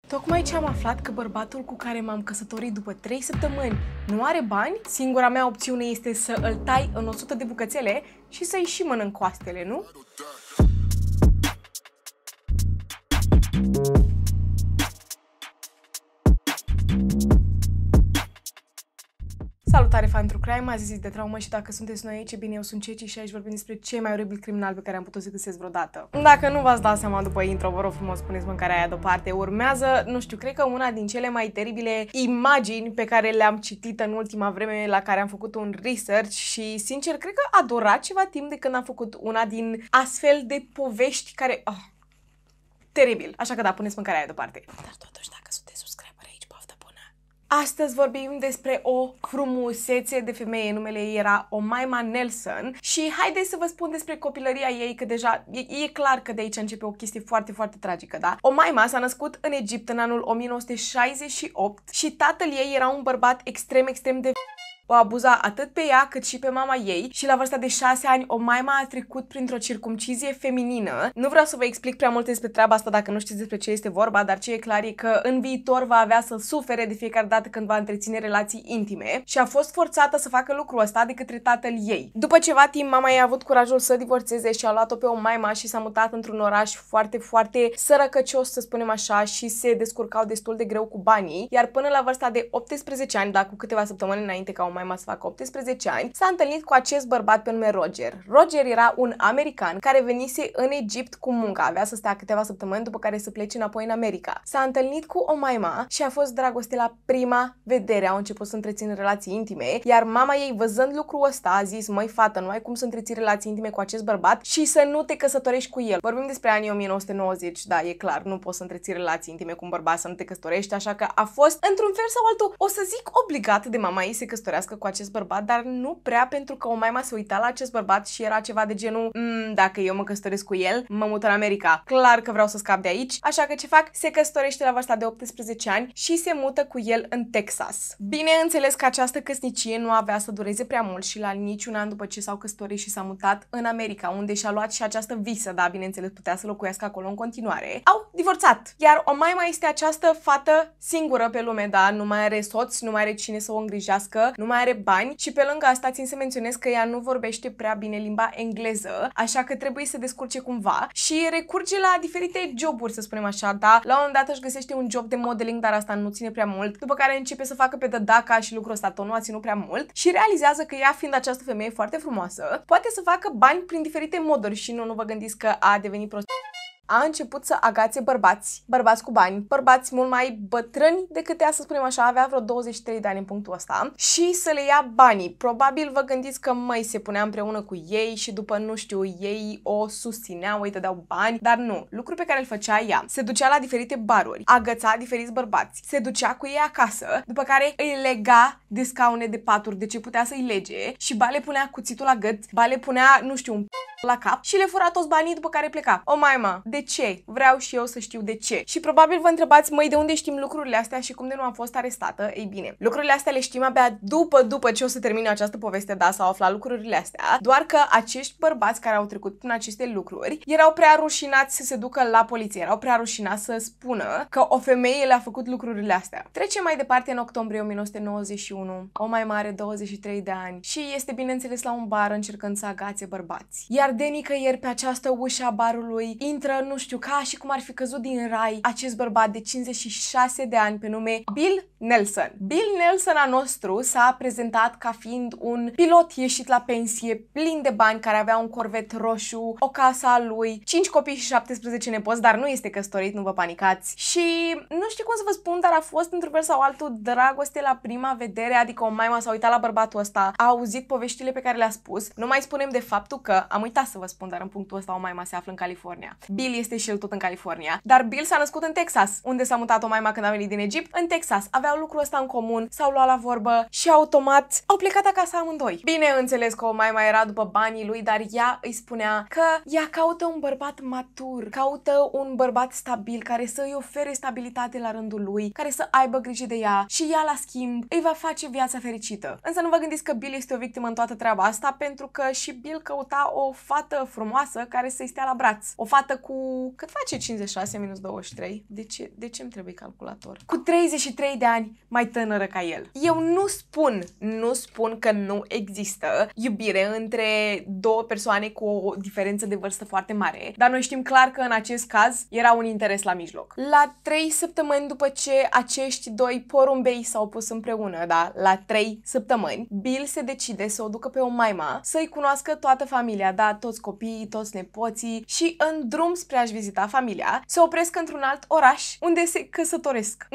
Tocmai ce am aflat că bărbatul cu care m-am căsătorit după 3 săptămâni nu are bani, singura mea opțiune este să îl tai în 100 de bucățele și să-i și mănânc coastele, nu? Salutare, fan True Crime, azi zi de traumă și dacă sunteți noi aici, bine, eu sunt Ceci și aici vorbim despre cei mai oribil criminali pe care am putut să găsesc vreodată. Dacă nu v-ați dat seama după intro, vă rog frumos, spuneți mâncarea aia deoparte. Urmează, nu știu, cred că una din cele mai teribile imagini pe care le-am citit în ultima vreme, la care am făcut un research și, sincer, cred că a durat ceva timp de când am făcut una din astfel de povești care... teribil. Așa că da, puneți mâncarea aia deoparte. Dar totuși, dacă sunteți subscriber aici, poftă bună! Astăzi vorbim despre o frumusețe de femeie, numele ei era Omaima Nelson și haideți să vă spun despre copilăria ei, că deja e clar că de aici începe o chestie foarte, foarte tragică, da? Omaima s-a născut în Egipt în anul 1968 și tatăl ei era un bărbat extrem de... O abuza atât pe ea cât și pe mama ei și la vârsta de 6 ani Omaima a trecut printr-o circumcizie feminină. Nu vreau să vă explic prea multe despre treaba asta dacă nu știți despre ce este vorba, dar ce e clar e că în viitor va avea să sufere de fiecare dată când va întreține relații intime și a fost forțată să facă lucrul ăsta de către tatăl ei. După ceva timp, mama ei a avut curajul să divorțeze și a luat-o pe Omaima și s-a mutat într-un oraș foarte sărăcăcios, să spunem așa, și se descurcau destul de greu cu banii, iar până la vârsta de 18 ani, dar cu câteva săptămâni înainte ca Omaima să facă 18 ani, s-a întâlnit cu acest bărbat pe nume Roger. Roger era un american care venise în Egipt cu munca, avea să stea câteva săptămâni după care să plece înapoi în America. S-a întâlnit cu Omaima și a fost dragoste la prima vedere, au început să întrețină relații intime, iar mama ei, văzând lucrul ăsta, a zis: măi fată, nu ai cum să întreții relații intime cu acest bărbat și să nu te căsătorești cu el. Vorbim despre anii 1990, da, e clar, nu poți să întreții relații intime cu un bărbat, să nu te căsătorești, așa că a fost, într-un fel sau altul, o să zic obligat de mama ei să căsătorească cu acest bărbat, dar nu prea, pentru că Omaima se uita la acest bărbat și era ceva de genul: dacă eu mă căsătoresc cu el, mă mut în America. Clar că vreau să scap de aici, așa că ce fac? Se căsătorește la vârsta de 18 ani și se mută cu el în Texas. Bineînțeles că această căsnicie nu avea să dureze prea mult și la niciun an după ce s-au căsătorit și s-a mutat în America, unde și-a luat și această visă, da, bineînțeles, putea să locuiască acolo în continuare, au divorțat. Iar Omaima este această fată singură pe lume, da, nu mai are soț, nu mai are cine să o îngrijească, nu mai are bani și pe lângă asta țin să menționez că ea nu vorbește prea bine limba engleză, așa că trebuie să descurce cumva și recurge la diferite joburi, să spunem așa, da? La un moment dat își găsește un job de modeling, dar asta nu ține prea mult, după care începe să facă pe dădaca și lucrul ăsta tot nu a ținut prea mult și realizează că ea, fiind această femeie foarte frumoasă, poate să facă bani prin diferite moduri și nu vă gândiți că a devenit prost. A început să agațe bărbați cu bani, bărbați mult mai bătrâni decât ea, să spunem așa, avea vreo 23 de ani în punctul ăsta, și să le ia banii. Probabil vă gândiți că, măi, se punea împreună cu ei și după, nu știu, ei o susțineau, îi dădeau bani, dar nu. Lucrul pe care îl făcea ea: se ducea la diferite baruri, agăța diferiți bărbați, se ducea cu ei acasă, după care îi lega de scaune, de paturi, de ce putea să-i lege și ba le punea cuțitul la gât, ba le punea, nu știu, un la cap și le fura toți banii, după care pleca. Omaima, de ce? Vreau și eu să știu de ce. Și probabil vă întrebați: măi, de unde știm lucrurile astea și cum de nu am fost arestată? Ei bine, lucrurile astea le știm abia după ce o să termine această poveste, da, s-au aflat lucrurile astea, doar că acești bărbați care au trecut prin aceste lucruri erau prea rușinați să se ducă la poliție, erau prea rușinați să spună că o femeie le-a făcut lucrurile astea. Trecem mai departe în octombrie 1991. Omaima are 23 de ani și este, bineînțeles, la un bar încercând să agațe bărbați. Iar de nicăieri pe această ușă a barului intră, nu știu, ca și cum ar fi căzut din rai, acest bărbat de 56 de ani pe nume Bill Nelson. Bill Nelson a nostru s-a prezentat ca fiind un pilot ieșit la pensie, plin de bani, care avea un Corvette roșu, o casă a lui, 5 copii și 17 nepoți, dar nu este căsătorit, nu vă panicați. Și nu știu cum să vă spun, dar a fost într-un fel sau altul dragoste la prima vedere, adică Omaima s-a uitat la bărbatul ăsta, a auzit poveștile pe care le-a spus. Nu mai spunem de faptul că, am uitat să vă spun, dar în punctul ăsta Omaima se află în California. Bill este și el tot în California, dar Bill s-a născut în Texas, unde s-a mutat Omaima când a venit din Egipt. În Texas aveau lucrul ăsta în comun, s-au luat la vorbă și automat au plecat acasă amândoi. Bineînțeles că Omaima era după banii lui, dar ea îi spunea că ea caută un bărbat matur, caută un bărbat stabil, care să îi ofere stabilitate la rândul lui, care să aibă grijă de ea și ea, la schimb, îi va face viața fericită. Însă nu vă gândiți că Bill este o victimă în toată treaba asta, pentru că și Bill căuta o fată frumoasă care să-i stea la braț. O fată cu Cât face 56 minus 23? De ce îmi trebuie calculator? Cu 33 de ani mai tânără ca el. Eu nu spun că nu există iubire între două persoane cu o diferență de vârstă foarte mare, dar noi știm clar că în acest caz era un interes la mijloc. La 3 săptămâni după ce acești doi porumbei s-au pus împreună, da, la 3 săptămâni, Bill se decide să o ducă pe o maima, să-i cunoască toată familia, da, toți copiii, toți nepoții și în drum spre a-și vizita familia, se opresc într-un alt oraș unde se căsătoresc.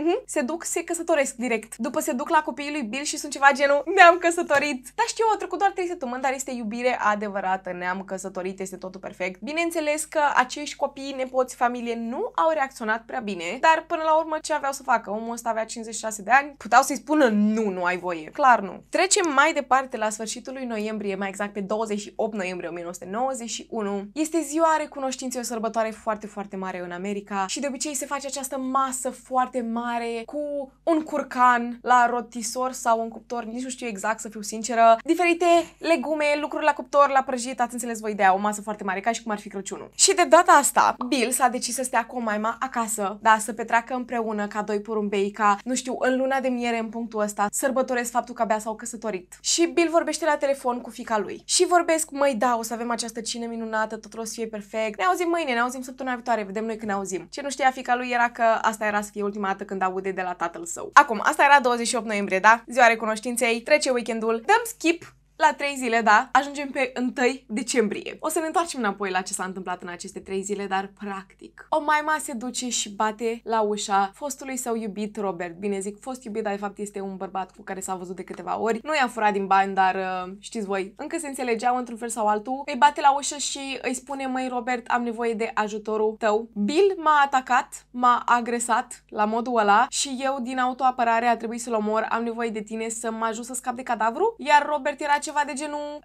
Se căsătoresc direct. După se duc la copiii lui Bill și sunt ceva genul ne-am căsătorit. Da, știu, au trecut doar 3 săptămâni, dar este iubire adevărată, ne-am căsătorit, este totul perfect. Bineînțeles că acești copii, nepoți, familie nu au reacționat prea bine, dar până la urmă ce aveau să facă? Omul ăsta avea 56 de ani, puteau să-i spună nu ai voie. Clar nu. Trecem mai departe la sfârșitul lui noiembrie, mai exact pe 28 noiembrie 1991. Este ziua recunoștinței, o sărbătoare foarte, foarte mare în America și de obicei se face această masă foarte mare cu un curcan la rotisor sau un cuptor, nici nu știu exact, să fiu sinceră, diferite legume, lucruri la cuptor, la prăjit, ați înțeles voi ideea, o masă foarte mare, ca și cum ar fi Crăciunul. Și de data asta, Bill s-a decis să stea cu maima acasă, da, să petreacă împreună ca doi porumbei, ca, nu știu, în luna de miere, în punctul ăsta, sărbătoresc faptul că abia s-au căsătorit. Și Bill vorbește la telefon cu fiica lui. Și vorbesc, măi, da, o să avem această cină minunată, totul o să fie perfect. Ne auzim mâine, ne auzim săptămâna viitoare, vedem noi când ne auzim. Ce nu știa fiica lui era că asta era să fie ultima dată când aude de la tatăl său. Acum, asta era 28 noiembrie, da? Ziua recunoștinței, trece weekendul, dăm skip la 3 zile, da? Ajungem pe 1 decembrie. O să ne întoarcem înapoi la ce s-a întâmplat în aceste 3 zile, dar practic. O maima se duce și bate la ușa fostului său iubit, Robert. Bine zic fost iubit, dar de fapt este un bărbat cu care s-a văzut de câteva ori. Nu i-a furat din bani, dar știți voi, încă se înțelegeau într-un fel sau altul. Îi bate la ușă și îi spune, măi Robert, am nevoie de ajutorul tău. Bill m-a atacat, m-a agresat la modul ăla și eu din autoapărare a trebuit să-l omor. Am nevoie de tine să mă ajut să scap de cadavru. Iar Robert era ceva de genul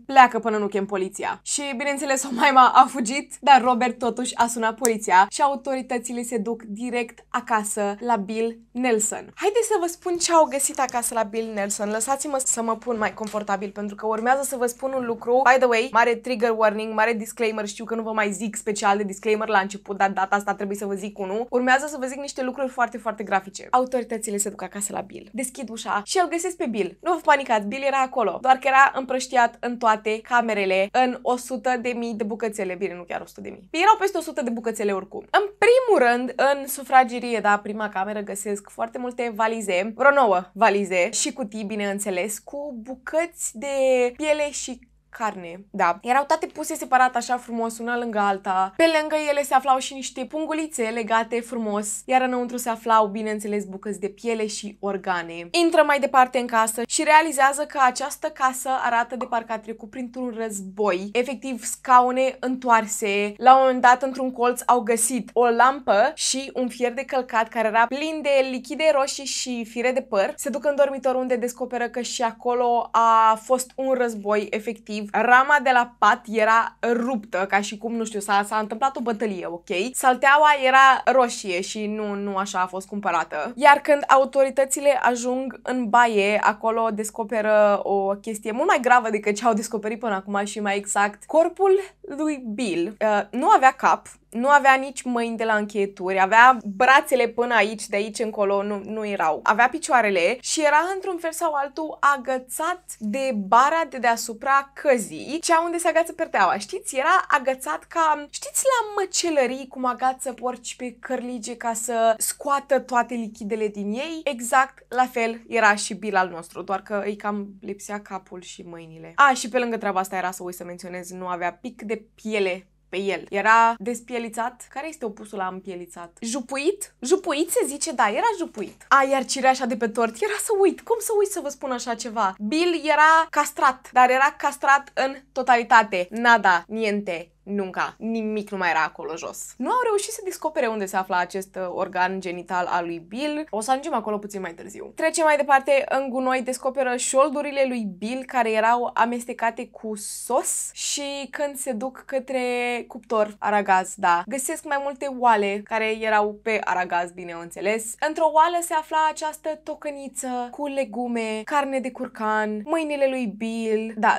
pleacă până nu chem poliția. Și bineînțeles o maima a fugit, dar Robert totuși a sunat poliția și autoritățile se duc direct acasă la Bill Nelson. Haideți să vă spun ce au găsit acasă la Bill Nelson. Lăsați-mă să mă pun mai confortabil pentru că urmează să vă spun un lucru. By the way, mare trigger warning, mare disclaimer, știu că nu vă mai zic special de disclaimer la început, dar data asta trebuie să vă zic unul. Urmează să vă zic niște lucruri foarte, foarte grafice. Autoritățile se duc acasă la Bill. Deschid ușa și îl găsesc pe Bill. Nu vă panicați, Bill era acolo, doar că era împrăștiat în toate camerele, în 100.000 de bucățele. Bine, nu chiar 100.000. Erau peste 100 de bucățele oricum. În primul rând, în sufragerie, da, prima cameră, găsesc foarte multe valize, vreo 9 valize și cutii, bineînțeles, cu bucăți de piele și carne. Da. Erau toate puse separat așa frumos, una lângă alta. Pe lângă ele se aflau și niște pungulițe legate frumos, iar înăuntru se aflau, bineînțeles, bucăți de piele și organe. Intră mai departe în casă și realizează că această casă arată de parcă a trecut printr-un război. Efectiv, scaune întoarse. La un moment dat, într-un colț, au găsit o lampă și un fier de călcat care era plin de lichide roșii și fire de păr. Se duc în dormitor unde descoperă că și acolo a fost un război, efectiv. Rama de la pat era ruptă, ca și cum, nu știu, s-a întâmplat o bătălie, ok? Salteaua era roșie și nu așa a fost cumpărată. Iar când autoritățile ajung în baie, acolo descoperă o chestie mult mai gravă decât ce au descoperit până acum și mai exact, corpul lui Bill nu avea cap, nu avea nici mâini de la încheieturi, avea brațele până aici, de aici încolo nu erau. Avea picioarele și era într-un fel sau altul agățat de bara de deasupra căzii, cea unde se agață perdeaua. Știți? Era agățat ca, știți, la măcelării cum agață porci pe cărlige ca să scoată toate lichidele din ei? Exact la fel era și Bill al nostru, doar că îi cam lipsea capul și mâinile. Și pe lângă treaba asta era să uit să menționez, nu avea pic de piele pe el. Era despielițat. Care este opusul la împielițat? Jupuit? Jupuit se zice, da, era jupuit. Iar cireașa de pe tort era să uit. Cum să uit să vă spun așa ceva? Bill era castrat, dar era castrat în totalitate. Nada, niente. Nunca. Nimic nu mai era acolo jos. Nu au reușit să descopere unde se afla acest organ genital al lui Bill. O să ajungem acolo puțin mai târziu. Trecem mai departe. În gunoi descoperă șoldurile lui Bill care erau amestecate cu sos și când se duc către cuptor aragaz, da, găsesc mai multe oale care erau pe aragaz, bineînțeles. Într-o oală se afla această tocăniță cu legume, carne de curcan, mâinile lui Bill. Da,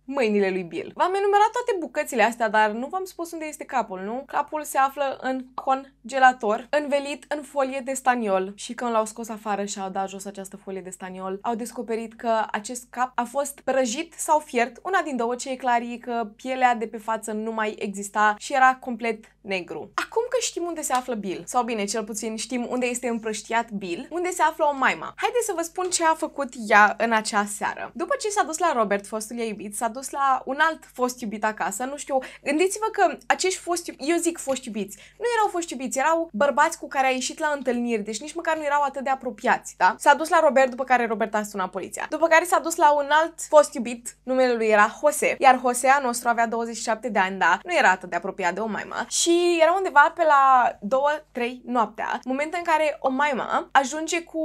mâinile lui Bill. V-am enumerat toate bucățile astea, dar nu v-am spus unde este capul, nu? Capul se află în congelator, învelit în folie de staniol și când l-au scos afară și au dat jos această folie de staniol, au descoperit că acest cap a fost prăjit sau fiert, una din două. Ce e clar e că pielea de pe față nu mai exista și era complet negru. Acum că știm unde se află Bill, sau bine, cel puțin știm unde este împrăștiat Bill, unde se află Omaima. Haideți să vă spun ce a făcut ea în acea seară. După ce s-a dus la Robert, fostul ei iubit, s-a dus la un alt fost iubit acasă, nu știu, gândiți-vă că acești foști, eu zic foști iubiți, nu erau foști iubiți, erau bărbați cu care a ieșit la întâlniri, deci nici măcar nu erau atât de apropiați, da? S-a dus la Robert, după care Robert a sunat poliția. După care s-a dus la un alt fost iubit, numele lui era Jose, iar Josea nostru avea 27 de ani, da, nu era atât de apropiat de Omaima și era undeva pe la 2-3 noaptea, moment în care Omaima ajunge cu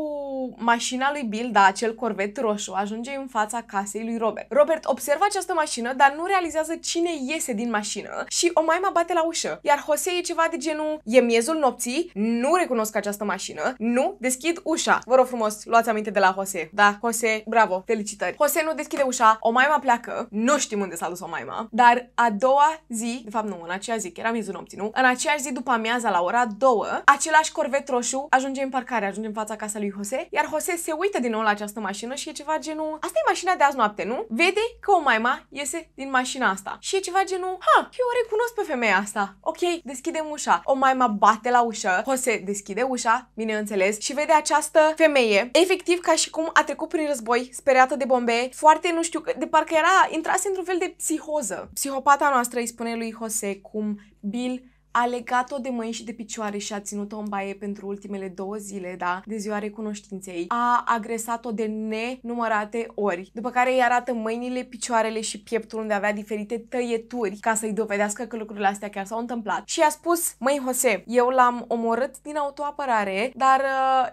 mașina lui Bill, da, acel Corvette roșu, ajunge în fața casei lui Robert. Robert observă această mașină, dar nu realizează cine iese din mașină și Omaima bate la ușă. Iar Jose e ceva de genul, e miezul nopții, nu recunosc această mașină, nu deschid ușa. Vă rog frumos, luați aminte de la Jose. Da, Jose, bravo, felicitări. Jose nu deschide ușa, Omaima pleacă, nu știm unde s-a dus Omaima, dar a doua zi, de fapt nu, în aceea zi, că era miezul nopții, nu? În aceeași zi după amiaza la ora 2, același Corvette roșu ajunge în parcare, ajunge în fața casei lui Jose, iar Jose se uită din nou la această mașină și e ceva genul, asta e mașina de azi noapte, nu? Vede că Omaima iese din mașina asta și e ceva genul, eu o recunosc pe femeia asta. Ok, deschidem ușa. Omaima bate la ușă, Jose deschide ușa, bineînțeles, și vede această femeie, efectiv ca și cum a trecut prin război, speriată de bombe, foarte, nu știu, de parcă intrase într-un fel de psihoză. Psihopata noastră îi spune lui Jose cum Bill a legat-o de mâini și de picioare și a ținut-o în baie pentru ultimele 2 zile, da, de ziua recunoștinței. A agresat-o de nenumărate ori, după care îi arată mâinile, picioarele și pieptul unde avea diferite tăieturi ca să-i dovedească că lucrurile astea chiar s-au întâmplat. Și a spus, măi Jose, eu l-am omorât din autoapărare, dar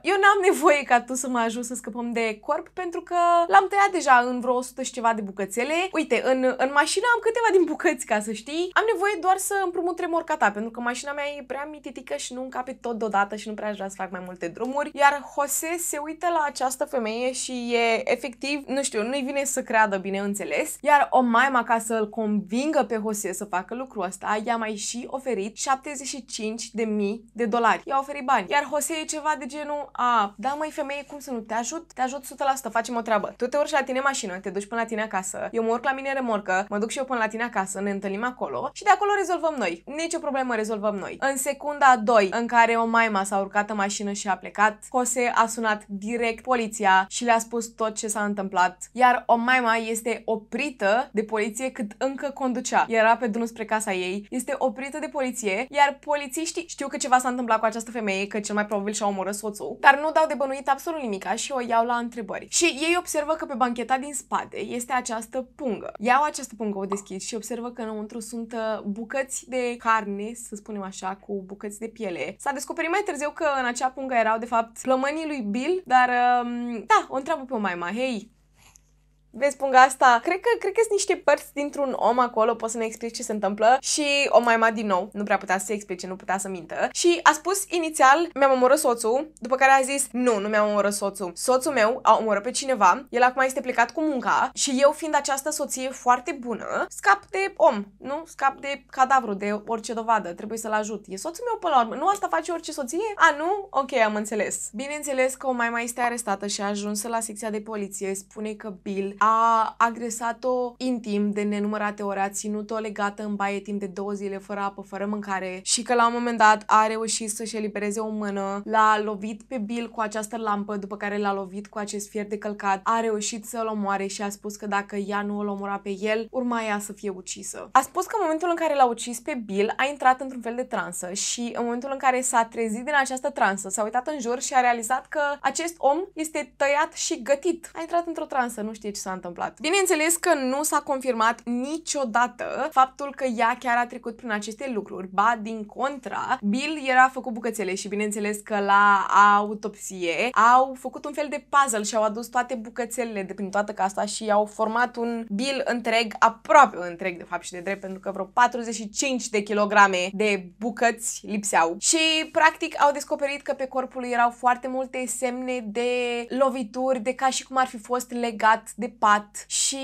eu n-am nevoie ca tu să mă ajut să scăpăm de corp pentru că l-am tăiat deja în vreo 100 și ceva de bucățele. Uite, în mașină am câteva din bucăți, ca să știi. Am nevoie doar să împrumut remorca ta, pentru că mașina mea e prea mititică și nu încape tot deodată și nu prea aș vrea să fac mai multe drumuri. Iar Jose se uită la această femeie și e efectiv, nu știu, nu-i vine să creadă, bineînțeles. Iar Omaima, ca să îl convingă pe Jose să facă lucrul ăsta, i-a mai și oferit $75.000. I-a oferit bani. Iar Jose e ceva de genul, da măi femeie, cum să nu te ajut? Te ajut 100%, facem o treabă. Tu te urci la tine în mașină, te duci până la tine acasă, eu mă urc la mine în remorcă, mă duc și eu până la tine acasă, ne întâlnim acolo și de acolo rezolvăm noi. Nici o problemă, rezolvăm noi. În secunda 2, în care Omaima s-a urcat în mașină și a plecat, Jose a sunat direct poliția și le-a spus tot ce s-a întâmplat. Iar Omaima este oprită de poliție cât încă conducea. Era pe drum spre casa ei, este oprită de poliție, iar polițiștii știu că ceva s-a întâmplat cu această femeie, că cel mai probabil și-a omorât soțul, dar nu dau de bănuit absolut nimica și o iau la întrebări. Și ei observă că pe bancheta din spate este această pungă. Iau această pungă, o deschid și observă că înăuntru sunt bucăți de carne, să spunem așa, cu bucăți de piele. S-a descoperit mai târziu că în acea pungă erau de fapt plămânii lui Bill, dar da, o întreabă pe Omaima, hei, vezi punga asta? Cred că sunt niște părți dintr-un om acolo, poți să ne explici ce se întâmplă? Și Omaima din nou, nu prea putea să se explice, nu putea să mintă. Și a spus inițial, mi-am omorât soțul, după care a zis, nu mi-am omorât soțul. Soțul meu a omorât pe cineva, el acum este plecat cu munca și eu, fiind această soție foarte bună, scap de om, nu? Scap de cadavru, de orice dovadă, trebuie să-l ajut. E soțul meu până la urmă, nu asta face orice soție? Nu? Ok, am înțeles. Bineînțeles că Omaima este arestată și a ajuns la secția de poliție, spune că Bill a agresat-o intim de nenumărate ori, a ținut-o legată în baie timp de 2 zile fără apă, fără mâncare și că la un moment dat a reușit să-și elibereze o mână, l-a lovit pe Bill cu această lampă, după care l-a lovit cu acest fier de călcat, a reușit să-l omoare și a spus că dacă ea nu îl omora pe el, urma ea să fie ucisă. A spus că în momentul în care l-a ucis pe Bill, a intrat într-un fel de transă și în momentul în care s-a trezit din această transă, s-a uitat în jur și a realizat că acest om este tăiat și gătit. A intrat într-o transă, nu știe ce s-a întâmplat. Bineînțeles că nu s-a confirmat niciodată faptul că ea chiar a trecut prin aceste lucruri. Ba, din contra, Bill era făcut bucățele și bineînțeles că la autopsie au făcut un fel de puzzle și au adus toate bucățelele de prin toată casa și au format un Bill întreg, aproape întreg de fapt și de drept, pentru că vreo 45 de kilograme de bucăți lipseau. Și practic au descoperit că pe corpul lui erau foarte multe semne de lovituri, de ca și cum ar fi fost legat de pat și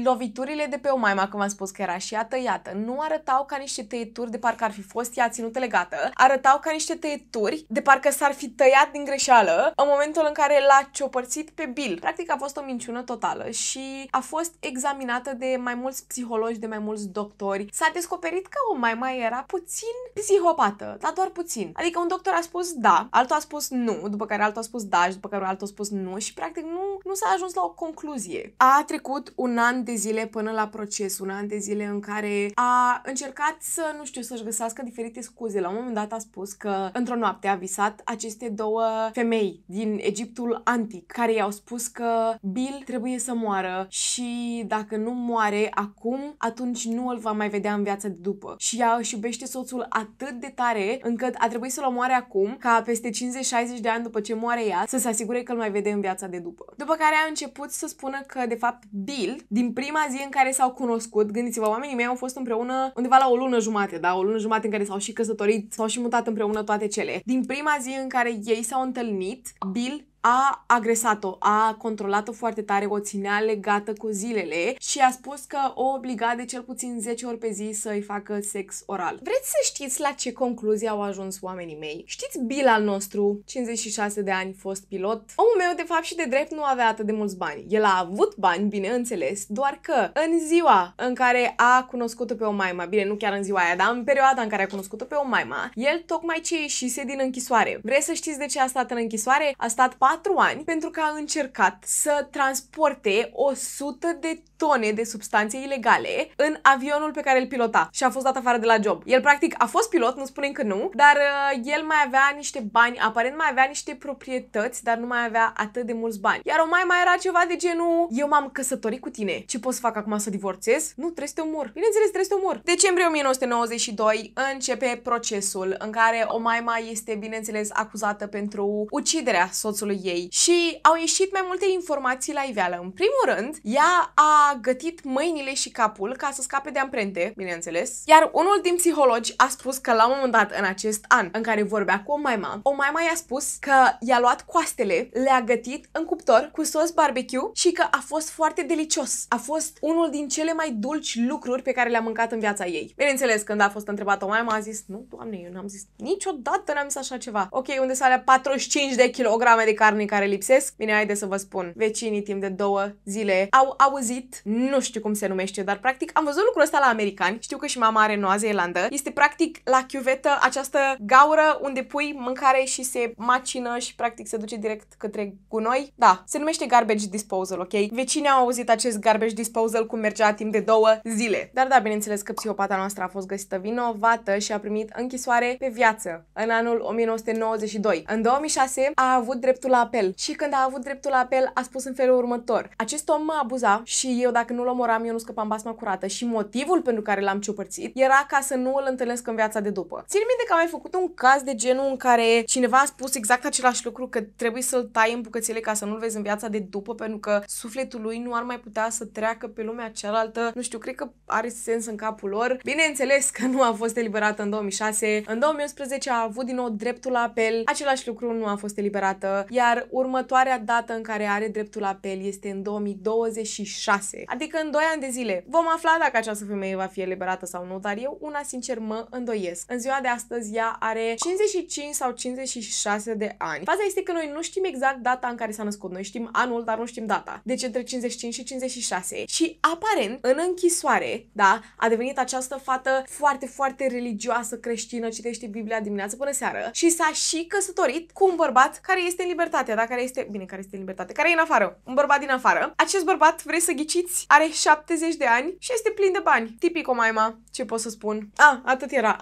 loviturile de pe o maima, când v-am spus că era și ea tăiată, nu arătau ca niște tăieturi de parcă ar fi fost ea ținută legată, arătau ca niște tăieturi de parcă s-ar fi tăiat din greșeală în momentul în care l-a ciopărțit pe Bill. Practic a fost o minciună totală și a fost examinată de mai mulți psihologi, de mai mulți doctori. S-a descoperit că o maima era puțin psihopată, dar doar puțin. Adică un doctor a spus da, altul a spus nu, după care altul a spus da și după care altul a spus nu și practic nu s-a ajuns la o concluzie. A trecut un an de zile până la proces, un an de zile în care a încercat să, nu știu, să-și găsească diferite scuze. La un moment dat a spus că într-o noapte a visat aceste două femei din Egiptul antic care i-au spus că Bill trebuie să moară și dacă nu moare acum, atunci nu îl va mai vedea în viața de după. Și ea își iubește soțul atât de tare încât a trebuit să-l omoare acum, ca peste 50-60 de ani după ce moare ea, să se asigure că îl mai vede în viața de după. După care a început să spună că, de fapt, Bill, din prima zi în care s-au cunoscut, gândiți-vă, oamenii mei au fost împreună undeva la o lună jumate, da? O lună jumate în care s-au și căsătorit, s-au și mutat împreună toate cele. Din prima zi în care ei s-au întâlnit, Bill a agresat-o, a controlat-o foarte tare, o ținea legată cu zilele și a spus că o obliga de cel puțin 10 ori pe zi să-i facă sex oral. Vreți să știți la ce concluzie au ajuns oamenii mei? Știți, Bill al nostru, 56 de ani, fost pilot, omul meu de fapt și de drept nu avea atât de mulți bani. El a avut bani, bineînțeles, doar că în ziua în care a cunoscut-o pe o maima, bine, nu chiar în ziua aia, dar în perioada în care a cunoscut-o pe o maima, el tocmai ce ieșise din închisoare. Vreți să știți de ce a stat în închisoare? A stat 4 ani pentru că a încercat să transporte 100 de tone de substanțe ilegale în avionul pe care îl pilota și a fost dat afară de la job. El practic a fost pilot, nu spunem că nu, dar el mai avea niște bani, aparent mai avea niște proprietăți, dar nu mai avea atât de mulți bani. Iar o maima era ceva de genul: eu m-am căsătorit cu tine, ce pot să fac acum, să divorțez? Nu, trebuie să te omor. Bineînțeles, trebuie să te omor. Decembrie 1992 începe procesul în care o maima este, bineînțeles, acuzată pentru uciderea soțului ei și au ieșit mai multe informații la iveală. În primul rând, ea a gătit mâinile și capul ca să scape de amprente, bineînțeles, iar unul din psihologi a spus că la un moment dat în acest an în care vorbea cu o maima i-a spus că i-a luat coastele, le-a gătit în cuptor cu sos barbecue și că a fost foarte delicios. A fost unul din cele mai dulci lucruri pe care le-a mâncat în viața ei. Bineînțeles, când a fost întrebată o maima, a zis: nu, doamne, eu n-am zis niciodată, n-am zis așa ceva. Ok, unde să alea 45 de kilograme de carne care lipsesc? Bine, haide să vă spun. Vecinii timp de 2 zile au auzit, nu știu cum se numește, dar practic am văzut lucrul ăsta la americani. Știu că și mama are în Noua Zeelandă. Este practic la chiuvetă această gaură unde pui mâncare și se macină și practic se duce direct către gunoi. Da, se numește garbage disposal, ok? Vecinii au auzit acest garbage disposal cum mergea timp de 2 zile. Dar da, bineînțeles că psihopata noastră a fost găsită vinovată și a primit închisoare pe viață în anul 1992. În 2006 a avut dreptul la apel și când a avut dreptul la apel a spus în felul următor: acest om mă abuza și eu, dacă nu-l omoram, eu nu scăpam basma curată și motivul pentru care l-am ciupărțit era ca să nu îl întâlnesc în viața de după. Țin minte că am mai făcut un caz de genul în care cineva a spus exact același lucru, că trebuie să-l tai în bucățele ca să nu-l vezi în viața de după, pentru că sufletul lui nu ar mai putea să treacă pe lumea cealaltă. Nu știu, cred că are sens în capul lor. Bineînțeles că nu a fost eliberată în 2006. În 2011 a avut din nou dreptul la apel. Același lucru, nu a fost eliberată. Iar următoarea dată în care are dreptul la apel este în 2026. Adică în 2 ani de zile. Vom afla dacă această femeie va fi eliberată sau nu, dar eu una sincer mă îndoiesc. În ziua de astăzi ea are 55 sau 56 de ani. Faza este că noi nu știm exact data în care s-a născut. Noi știm anul, dar nu știm data. Deci între 55 și 56. Și aparent, în închisoare, da, a devenit această fată foarte, foarte religioasă, creștină, citește Biblia dimineață până seară și s-a și căsătorit cu un bărbat care este în libertate, da, care este în libertate, care e în afară, un bărbat din afară. Acest bărbat, vreți să ghiciți, are 70 de ani și este plin de bani. Tipic o maima, ce pot să spun? Atât era.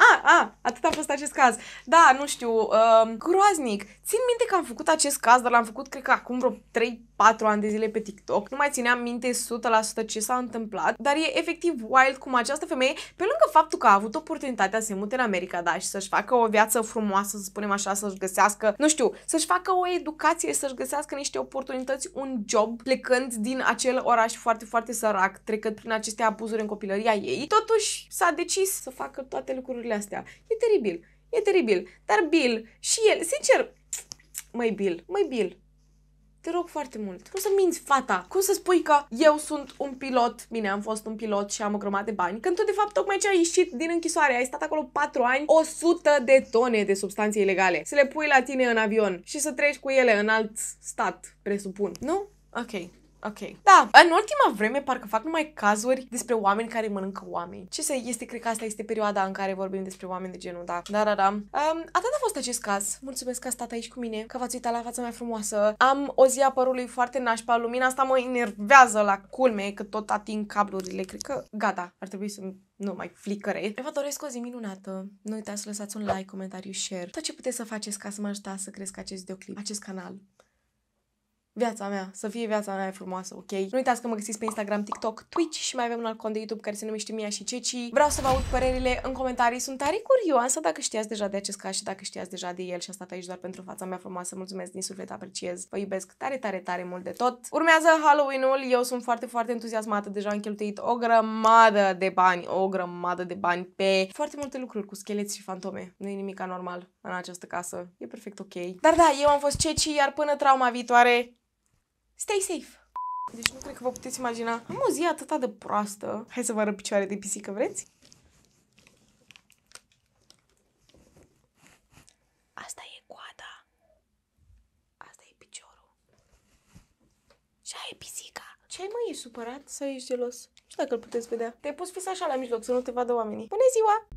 Atât a fost acest caz. Da, nu știu, groaznic. Țin minte că am făcut acest caz, dar l-am făcut, cred că acum vreo 3-4 ani de zile pe TikTok. Nu mai țineam minte 100% ce s-a întâmplat, dar e efectiv wild cum această femeie, pe lângă faptul că a avut oportunitatea să se mute în America, da, și să-și facă o viață frumoasă, să spunem așa, să-și găsească, nu știu, să-și facă o educație, să-și găsească niște oportunități, un job, plecând din acel oraș foarte, foarte sărac, trecând prin aceste abuzuri în copilăria ei, totuși s-a decis să facă toate lucrurile astea. E teribil, e teribil. Dar Bill și el, sincer, măi Bill, Te rog foarte mult. Cum să minți, fata? Cum să spui că eu sunt un pilot, bine, am fost un pilot și am o grămadă de bani, când tu de fapt tocmai ce ai ieșit din închisoare, ai stat acolo 4 ani, 100 de tone de substanțe ilegale. Să le pui la tine în avion și să treci cu ele în alt stat, presupun. Nu? Ok. Ok. Da, în ultima vreme parcă fac numai cazuri despre oameni care mănâncă oameni. Ce să este, cred că asta este perioada în care vorbim despre oameni de genul, da. Da. Atât a fost acest caz. Mulțumesc că ați stat aici cu mine, că v-ați uitat la fața mea frumoasă. Am o zi a părului foarte nașpa, lumina asta mă enervează la culme, că tot ating cablurile. Cred că gata, ar trebui să nu mai flicăre. Vă doresc o zi minunată. Nu uitați să lăsați un like, comentariu, share. Tot ce puteți să faceți ca să mă ajutați să cresc acest videoclip, acest canal. Viața mea, să fie viața mea frumoasă, ok? Nu uitați că mă găsiți pe Instagram, TikTok, Twitch și mai avem un alt cont de YouTube care se numește Mia și Ceci. Vreau să vă aud părerile în comentarii. Sunt tare curioasă dacă știați deja de acest caz și dacă știați deja de el și a stat aici doar pentru fața mea frumoasă. Mulțumesc din suflet, apreciez. Vă iubesc tare, tare, tare mult de tot. Urmează Halloween-ul. Eu sunt foarte, foarte entuziasmată. Deja am cheltuit o grămadă de bani pe foarte multe lucruri cu scheleți și fantome. Nu e nimic anormal în această casă. E perfect ok. Dar da, eu am fost Ceci, iar până trauma viitoare, stay safe! Deci nu cred că vă puteți imagina. Am o zi atâta de proastă. Hai să vă arăt picioare de pisică, vreți? Asta e coada. Asta e piciorul. Și aia e pisica. Ce ai, mă, ești supărat sau ești gelos? Nu știu dacă îl puteți vedea. Te-ai pus fix așa la mijloc să nu te vadă oamenii. Bună ziua!